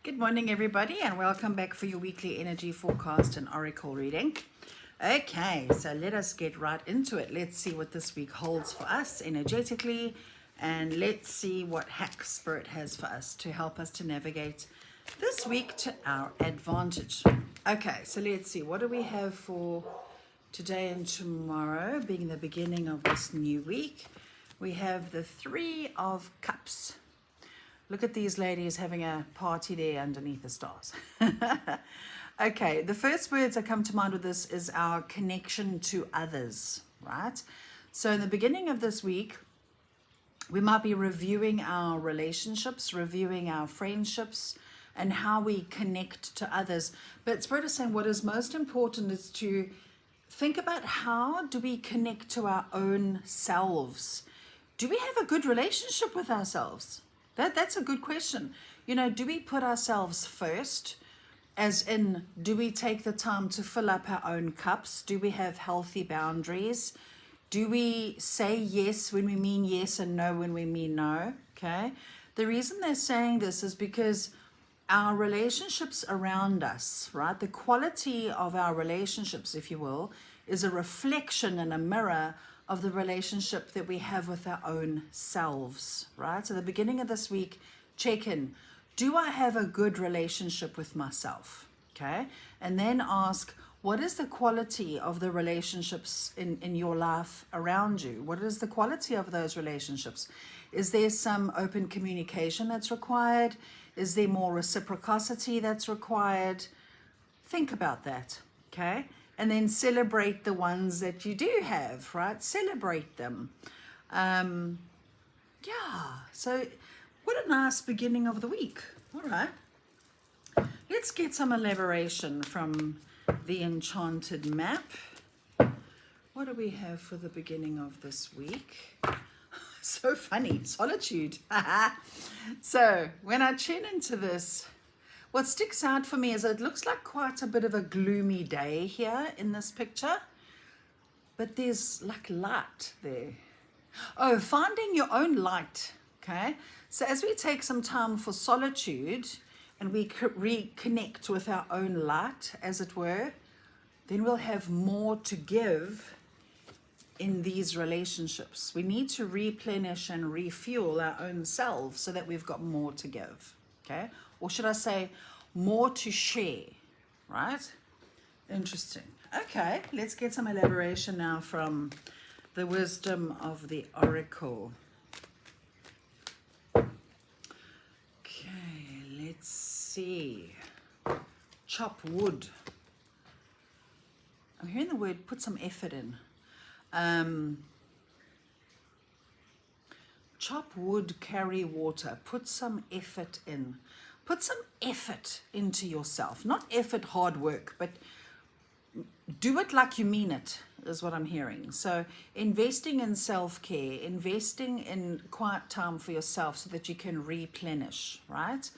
Good morning, everybody, and welcome back for your weekly energy forecast and oracle reading. Okay, so let us get right into it. Let's see what this week holds for us energetically, and let's see what hack Spirit has for us to help us to navigate this week to our advantage. Okay, so let's see. What do we have for today and tomorrow, being the beginning of this new week? We have the Three of Cups. Look at these ladies having a party there underneath the stars. Okay, the first words that come to mind with this is our connection to others, right? So in the beginning of this week, we might be reviewing our relationships, reviewing our friendships, and how we connect to others. But Spirit is saying what is most important is to think about how do we connect to our own selves. Do we have a good relationship with ourselves? That's a good question. You know, do we put ourselves first? As in, do we take the time to fill up our own cups? Do we have healthy boundaries? Do we say yes when we mean yes and no when we mean no? Okay. The reason they're saying this is because our relationships around us, right? The quality of our relationships, if you will, is a reflection and a mirror of the relationship that we have with our own selves, right? So the beginning of this week, check in. Do I have a good relationship with myself? Okay. And then ask, what is the quality of the relationships in your life around you? What is the quality of those relationships? Is there some open communication that's required? Is there more reciprocity that's required? Think about that, okay? And then celebrate the ones that you do have, right? Celebrate them. So what a nice beginning of the week. All right. Let's get some elaboration from the Enchanted Map. What do we have for the beginning of this week? So funny, solitude. So when I tune into this, what sticks out for me is it looks like quite a bit of a gloomy day here in this picture, but there's like light there. Oh, finding your own light. Okay. So as we take some time for solitude and we reconnect with our own light, as it were, then we'll have more to give in these relationships. We need to replenish and refuel our own selves so that we've got more to give. Okay. Or should I say more to share, right? Interesting. Okay, let's get some elaboration now from the wisdom of the oracle. Okay, let's see. Chop wood. I'm hearing the word put some effort in. Chop wood, carry water, put some effort in. Put some effort into yourself. Not effort, hard work, but do it like you mean it, is what I'm hearing. So investing in self-care, investing in quiet time for yourself so that you can replenish, right?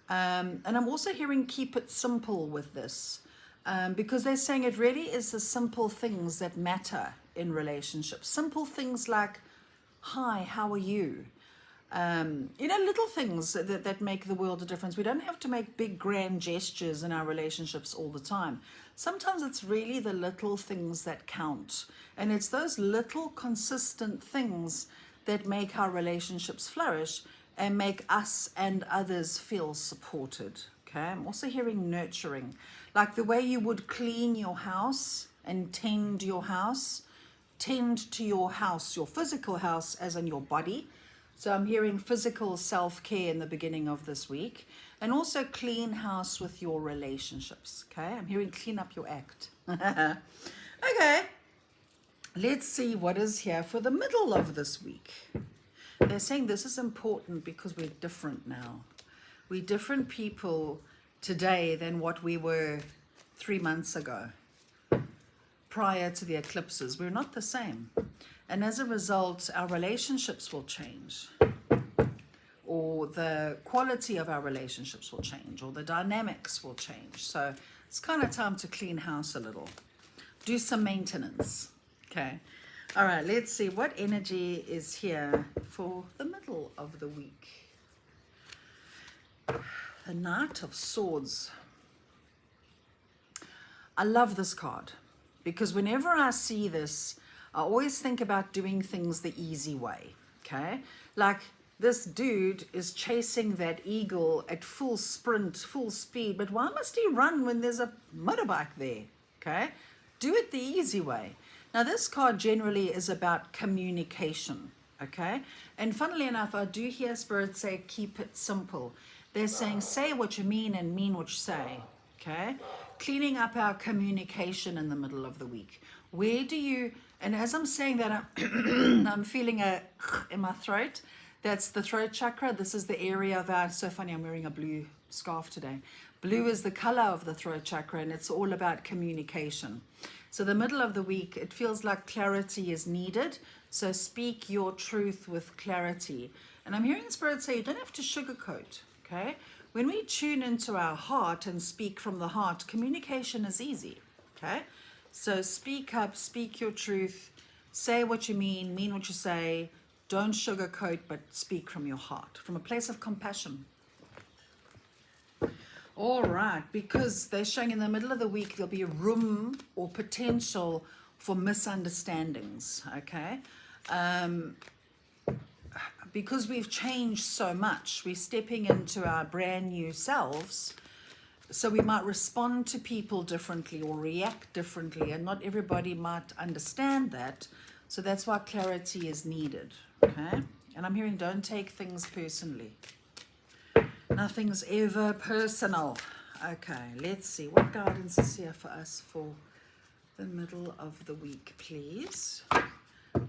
And I'm also hearing keep it simple with this. Because they're saying it really is the simple things that matter in relationships. Simple things like, hi, how are you? Little things that make the world a difference. We don't have to make big grand gestures in our relationships all the time. Sometimes it's really the little things that count. And it's those little consistent things that make our relationships flourish and make us and others feel supported. Okay, I'm also hearing nurturing, like the way you would clean your house and tend your house, tend to your house, your physical house as in your body. So I'm hearing physical self-care in the beginning of this week, and also clean house with your relationships. Okay, I'm hearing clean up your act. Okay, let's see what is here for the middle of this week. They're saying this is important because we're different now. We're different people today than what we were 3 months ago. Prior to the eclipses, we're not the same. And as a result, our relationships will change, or the quality of our relationships will change, or the dynamics will change. So it's kind of time to clean house a little. Do some maintenance. Okay. All right, let's see what energy is here for the middle of the week. The Knight of Swords. I love this card because whenever I see this, I always think about doing things the easy way, okay? Like this dude is chasing that eagle at full sprint, full speed, but why must he run when there's a motorbike there, okay? Do it the easy way. Now this card generally is about communication, okay? And funnily enough, I do hear Spirit say, keep it simple. They're saying, say what you mean and mean what you say, okay? Cleaning up our communication in the middle of the week. Where do you, and as I'm saying that, I'm feeling a in my throat. That's the throat chakra. This is the area of our, so funny, I'm wearing a blue scarf today. Blue is the color of the throat chakra, and it's all about communication. So the middle of the week, it feels like clarity is needed. So speak your truth with clarity. And I'm hearing Spirit say, you don't have to sugarcoat, okay? When we tune into our heart and speak from the heart, communication is easy, okay? So speak up, speak your truth, say what you mean what you say. Don't sugarcoat, but speak from your heart, from a place of compassion. All right, because they're showing in the middle of the week, there'll be room or potential for misunderstandings, okay? Because we've changed so much, we're stepping into our brand new selves. So we might respond to people differently or react differently, and not everybody might understand that. So that's why clarity is needed, okay? And I'm hearing don't take things personally. Nothing's ever personal. Okay, let's see. What guidance is here for us for the middle of the week, please?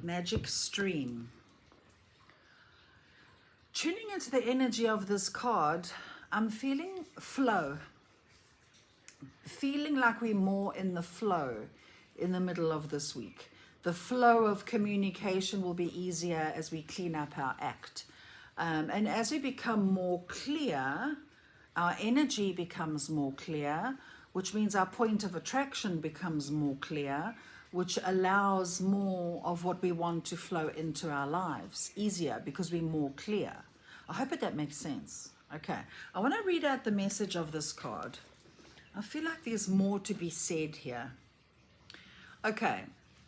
Magic Stream. Tuning into the energy of this card, I'm feeling flow. Feeling like we're more in the flow in the middle of this week. The flow of communication will be easier as we clean up our act. And as we become more clear, our energy becomes more clear, which means our point of attraction becomes more clear, which allows more of what we want to flow into our lives easier because we're more clear. I hope that makes sense. Okay, I want to read out the message of this card. I feel like there's more to be said here. Okay,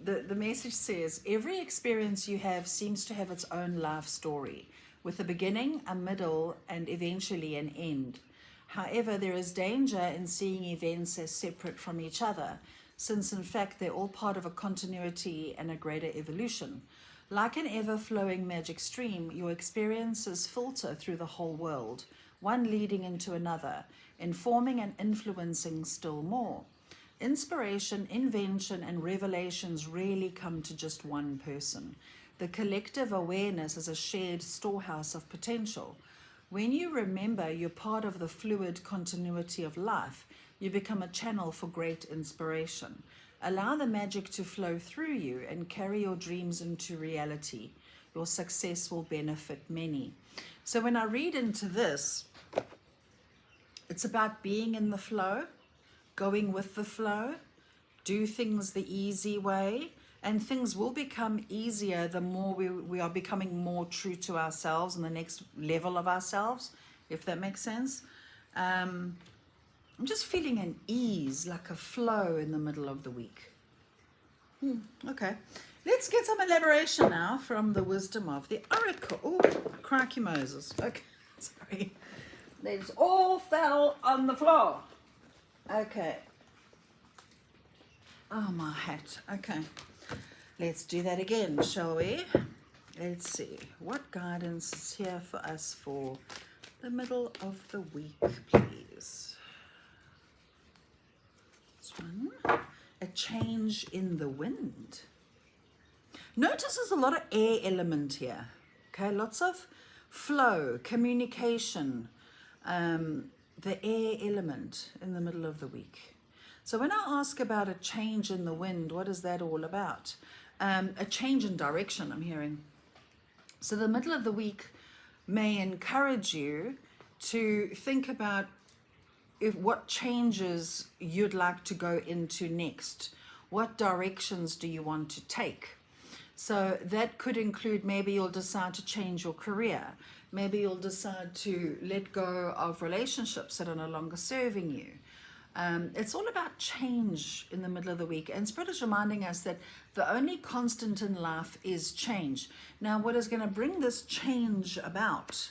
the message says, every experience you have seems to have its own life story, with a beginning, a middle, and eventually an end. However, there is danger in seeing events as separate from each other, since in fact they're all part of a continuity and a greater evolution. Like an ever-flowing magic stream, your experiences filter through the whole world, one leading into another, informing and influencing still more. Inspiration, invention, and revelations rarely come to just one person. The collective awareness is a shared storehouse of potential. When you remember you're part of the fluid continuity of life, you become a channel for great inspiration. Allow the magic to flow through you and carry your dreams into reality. Your success will benefit many. So when I read into this, it's about being in the flow, going with the flow, do things the easy way, and things will become easier the more we are becoming more true to ourselves and the next level of ourselves, if that makes sense. I'm just feeling an ease, like a flow in the middle of the week. Okay, let's get some elaboration now from the wisdom of the oracle. Oh, crikey Moses. Okay, sorry. They just all fell on the floor. Okay. Oh, my hat. Okay. Let's do that again, shall we? Let's see. What guidance is here for us for the middle of the week, please? This one. A change in the wind. Notice there's a lot of air element here. Okay, lots of flow, communication, the air element in the middle of the week. So when I ask about a change in the wind, what is that all about? A change in direction, I'm hearing. So the middle of the week may encourage you to think about what changes you'd like to go into next. What directions do you want to take? So that could include maybe you'll decide to change your career, Maybe you'll decide to let go of relationships that are no longer serving you. It's all about change in the middle of the week. And Spirit is reminding us that the only constant in life is change. Now, what is going to bring this change about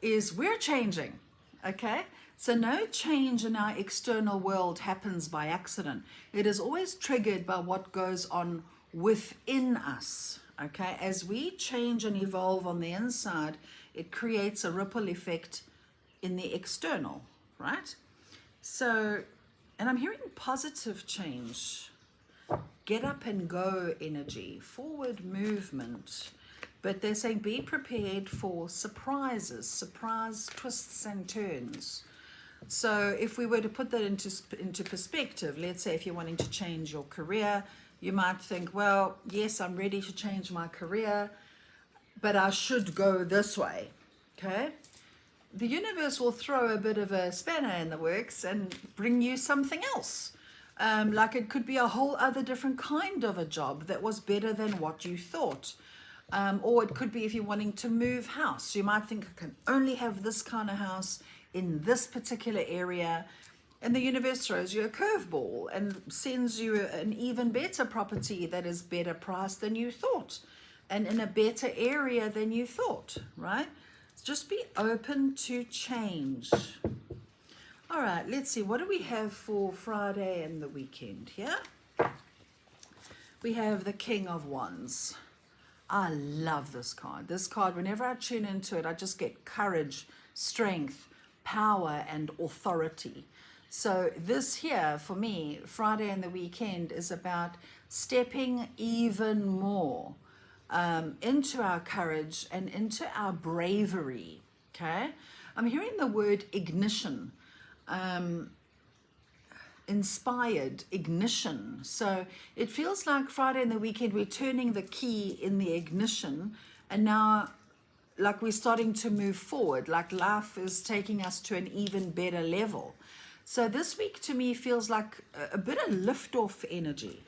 is we're changing, okay? So no change in our external world happens by accident. It is always triggered by what goes on within us, okay? As we change and evolve on the inside, it creates a ripple effect in the external, right? So, and I'm hearing positive change, get up and go energy, forward movement. But they're saying be prepared for surprises, surprise twists and turns. So if we were to put that into perspective, let's say if you're wanting to change your career, you might think, well, yes, I'm ready to change my career, but I should go this way, okay? The universe will throw a bit of a spanner in the works and bring you something else. Like it could be a whole other different kind of a job that was better than what you thought. Or it could be if you're wanting to move house. You might think I can only have this kind of house in this particular area. And the universe throws you a curveball and sends you an even better property that is better priced than you thought. And in a better area than you thought, right? Just be open to change. All right, let's see. What do we have for Friday and the weekend here? We have the King of Wands. I love this card. This card, whenever I tune into it, I just get courage, strength, power, and authority. So this here, for me, Friday and the weekend is about stepping even more into our courage and into our bravery, okay? I'm hearing the word ignition, inspired, ignition. So it feels like Friday and the weekend, we're turning the key in the ignition, and now like we're starting to move forward, like life is taking us to an even better level. So this week to me feels like a bit of liftoff energy,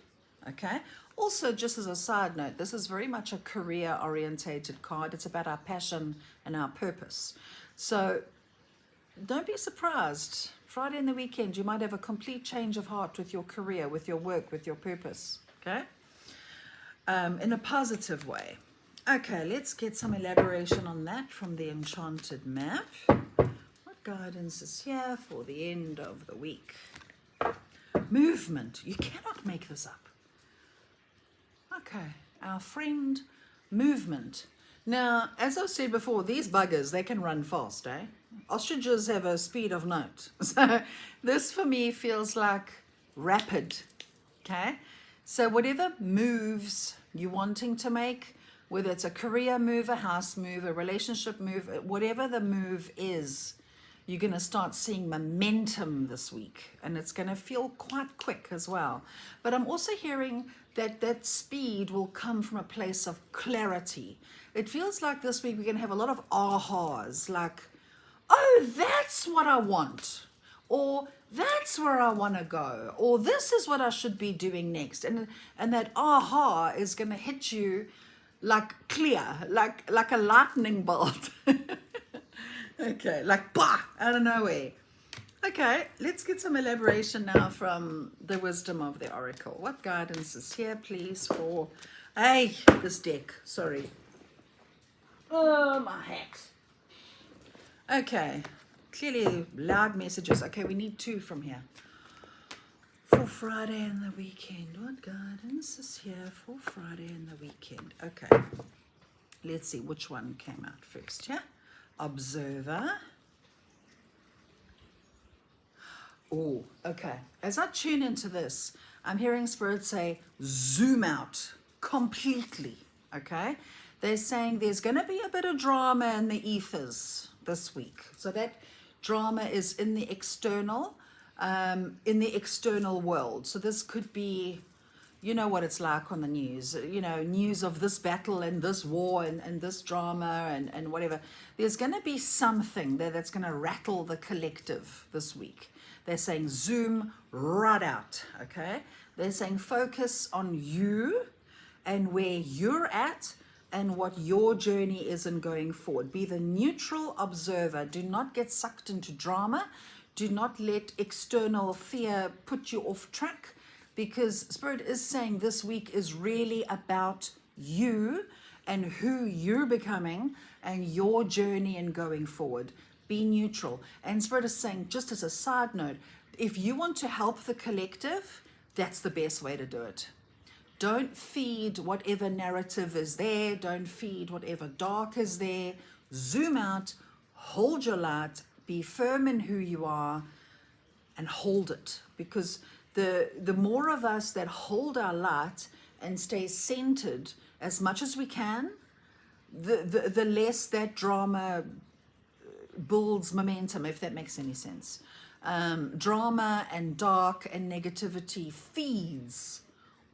okay? Also, just as a side note, this is very much a career-orientated card. It's about our passion and our purpose. So don't be surprised. Friday and the weekend, you might have a complete change of heart with your career, with your work, with your purpose, okay? In a positive way. Okay, let's get some elaboration on that from the Enchanted Map. What guidance is here for the end of the week? Movement. You cannot make this up. Okay, our friend movement. Now, as I said before, these buggers, they can run fast, eh? Ostriches have a speed of note. So this for me feels like rapid, okay? So whatever moves you're wanting to make, whether it's a career move, a house move, a relationship move, whatever the move is, you're going to start seeing momentum this week, and it's going to feel quite quick as well. But I'm also hearing that speed will come from a place of clarity. It feels like this week we're going to have a lot of ahas, like, oh, that's what I want, or that's where I want to go, or this is what I should be doing next. And that aha is going to hit you like clear, like a lightning bolt. Okay, like bah, out of nowhere. Okay, let's get some elaboration now from the wisdom of the oracle. What guidance is here, please, for this deck? Sorry. Oh, my hacks. Okay, clearly loud messages. Okay, we need two from here. For Friday and the weekend. What guidance is here for Friday and the weekend? Okay, let's see which one came out first, yeah? Observer. Oh, okay. As I tune into this, I'm hearing Spirit say, zoom out completely, okay? They're saying there's going to be a bit of drama in the ethers this week. So that drama is in the external world. So this could be, you know what it's like on the news, news of this battle and this war and this drama and whatever. There's going to be something there that's going to rattle the collective this week. They're saying zoom right out, okay? They're saying focus on you and where you're at. and what your journey is in going forward. Be the neutral observer. Do not get sucked into drama. Do not let external fear put you off track, because Spirit is saying this week is really about you and who you're becoming and your journey in going forward. Be neutral. And Spirit is saying, just as a side note, if you want to help the collective, that's the best way to do it. Don't feed whatever narrative is there. Don't feed whatever dark is there. Zoom out, hold your light, be firm in who you are, and hold it. Because the more of us that hold our light and stay centered as much as we can, the less that drama builds momentum, if that makes any sense. Drama and dark and negativity feeds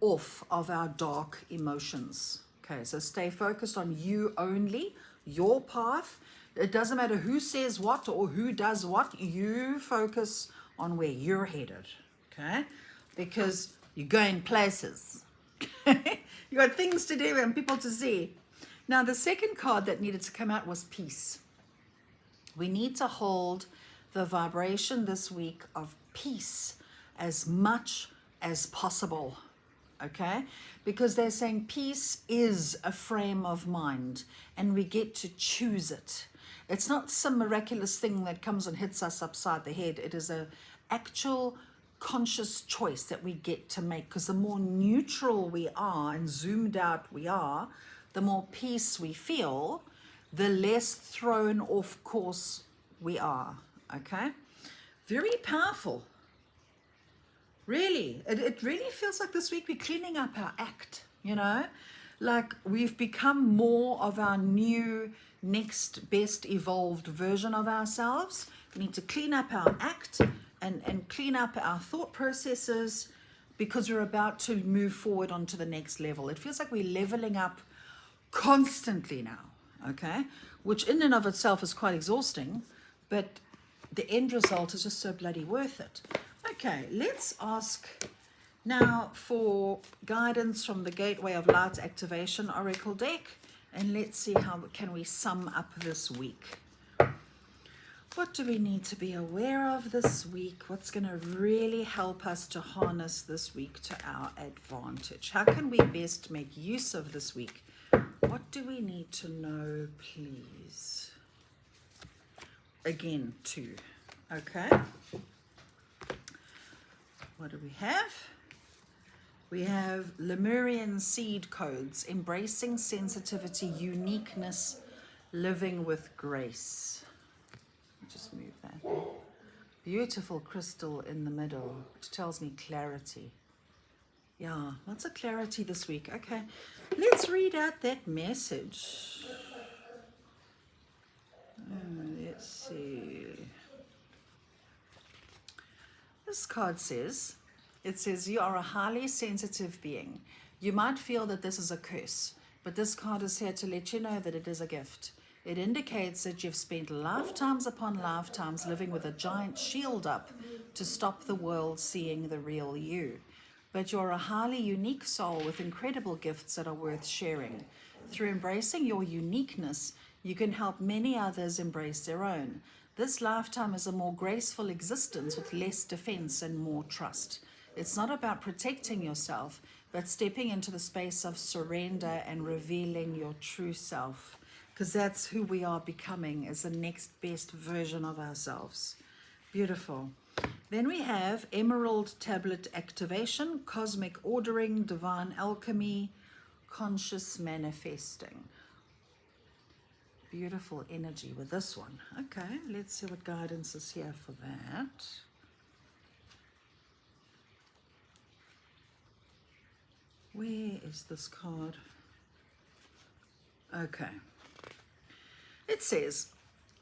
off of our dark emotions. Okay, so stay focused on you only, your path. It doesn't matter who says what or who does what. You focus on where you're headed. Okay, because you're going places. You got things to do and people to see. Now, the second card that needed to come out was peace. We need to hold the vibration this week of peace as much as possible. Okay, because they're saying peace is a frame of mind and we get to choose it. It's not some miraculous thing that comes and hits us upside the head. It is an actual conscious choice that we get to make, because the more neutral we are and zoomed out we are, the more peace we feel, the less thrown off course we are. Okay, very powerful. Really, it really feels like this week we're cleaning up our act, you know, like we've become more of our new, next best evolved version of ourselves. We need to clean up our act and clean up our thought processes, because we're about to move forward onto the next level. It feels like we're leveling up constantly now, okay, which in and of itself is quite exhausting, but the end result is just so bloody worth it. Okay, let's ask now for guidance from the Gateway of Light Activation Oracle deck, and let's see how can we sum up this week. What do we need to be aware of this week? What's going to really help us to harness this week to our advantage? How can we best make use of this week? What do we need to know, please? Again, 2. Okay. What do we have? We have Lemurian seed codes, embracing sensitivity, uniqueness, living with grace. Just move that. Beautiful crystal in the middle, which tells me clarity. Yeah, lots of clarity this week. Okay, let's read out that message. Let's see. This card says, it says, you are a highly sensitive being. You might feel that this is a curse, but this card is here to let you know that it is a gift. It indicates that you've spent lifetimes upon lifetimes living with a giant shield up to stop the world seeing the real you. But you're a highly unique soul with incredible gifts that are worth sharing. Through embracing your uniqueness, you can help many others embrace their own. This lifetime is a more graceful existence with less defense and more trust. It's not about protecting yourself, but stepping into the space of surrender and revealing your true self, because that's who we are becoming, as the next best version of ourselves. Beautiful. Then we have Emerald Tablet Activation, Cosmic Ordering, Divine Alchemy, Conscious Manifesting. Beautiful energy with this one. Okay, let's see what guidance is here for that. Where is this card? Okay. It says,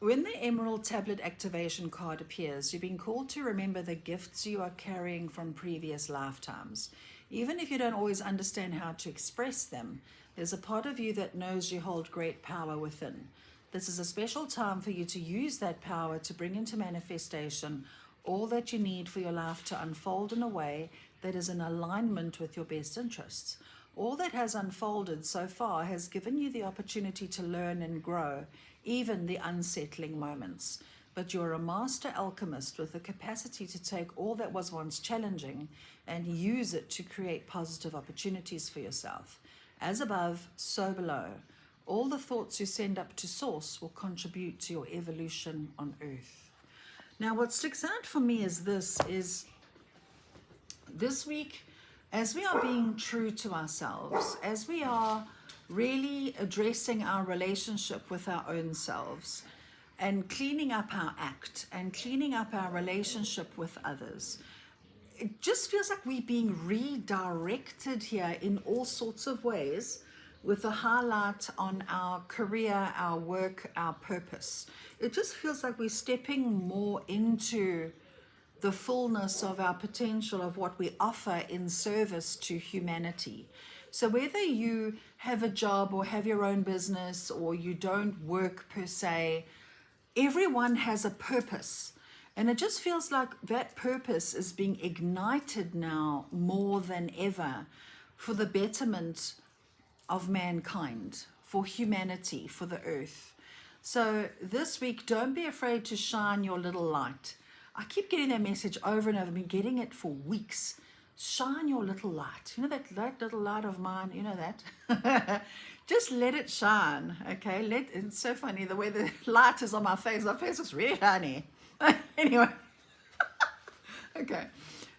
when the Emerald Tablet Activation card appears, you've been called to remember the gifts you are carrying from previous lifetimes. Even if you don't always understand how to express them, there's a part of you that knows you hold great power within. This is a special time for you to use that power to bring into manifestation all that you need for your life to unfold in a way that is in alignment with your best interests. All that has unfolded so far has given you the opportunity to learn and grow, even the unsettling moments. But you're a master alchemist with the capacity to take all that was once challenging and use it to create positive opportunities for yourself. As above, so below. All the thoughts you send up to source will contribute to your evolution on earth. Now, what sticks out for me is this week, as we are being true to ourselves, as we are really addressing our relationship with our own selves and cleaning up our act and cleaning up our relationship with others, it just feels like we're being redirected here in all sorts of ways, with a highlight on our career, our work, our purpose. It just feels like we're stepping more into the fullness of our potential, of what we offer in service to humanity. So whether you have a job or have your own business or you don't work per se, everyone has a purpose. And it just feels like that purpose is being ignited now more than ever for the betterment of mankind, for humanity, for the earth. So this week, don't be afraid to shine your little light. I keep getting that message over and over. I've been getting it for weeks. Shine your little light. You know that little light of mine? You know that? Just let it shine, okay? It's so funny, the way the light is on my face. My face is really shiny. Anyway. Okay.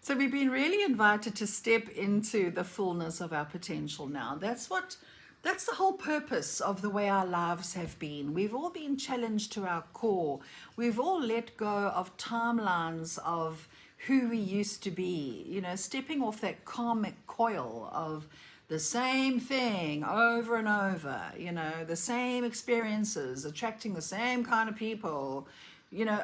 So we've been really invited to step into the fullness of our potential now. That's the whole purpose of the way our lives have been. We've all been challenged to our core. We've all let go of timelines of who we used to be, stepping off that karmic coil of the same thing over and over, the same experiences, attracting the same kind of people,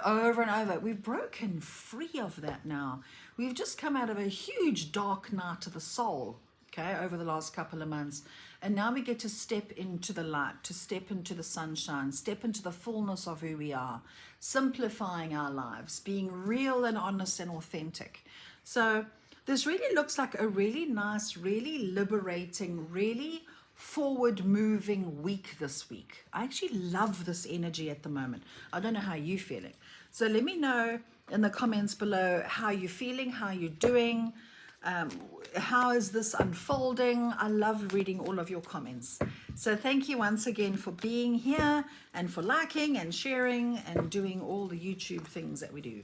over and over. We've broken free of that now. We've just come out of a huge dark night of the soul, okay, over the last couple of months. And now we get to step into the light, to step into the sunshine, step into the fullness of who we are, simplifying our lives, being real and honest and authentic. So this really looks like a really nice, really liberating, really forward-moving week this week. I actually love this energy at the moment. I don't know how you're feeling. So let me know in the comments below how you're feeling, how you're doing, how is this unfolding. I love reading all of your comments. So thank you once again for being here and for liking and sharing and doing all the YouTube things that we do.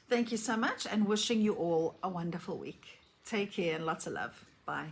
Thank you so much, and wishing you all a wonderful week. Take care and lots of love. Bye.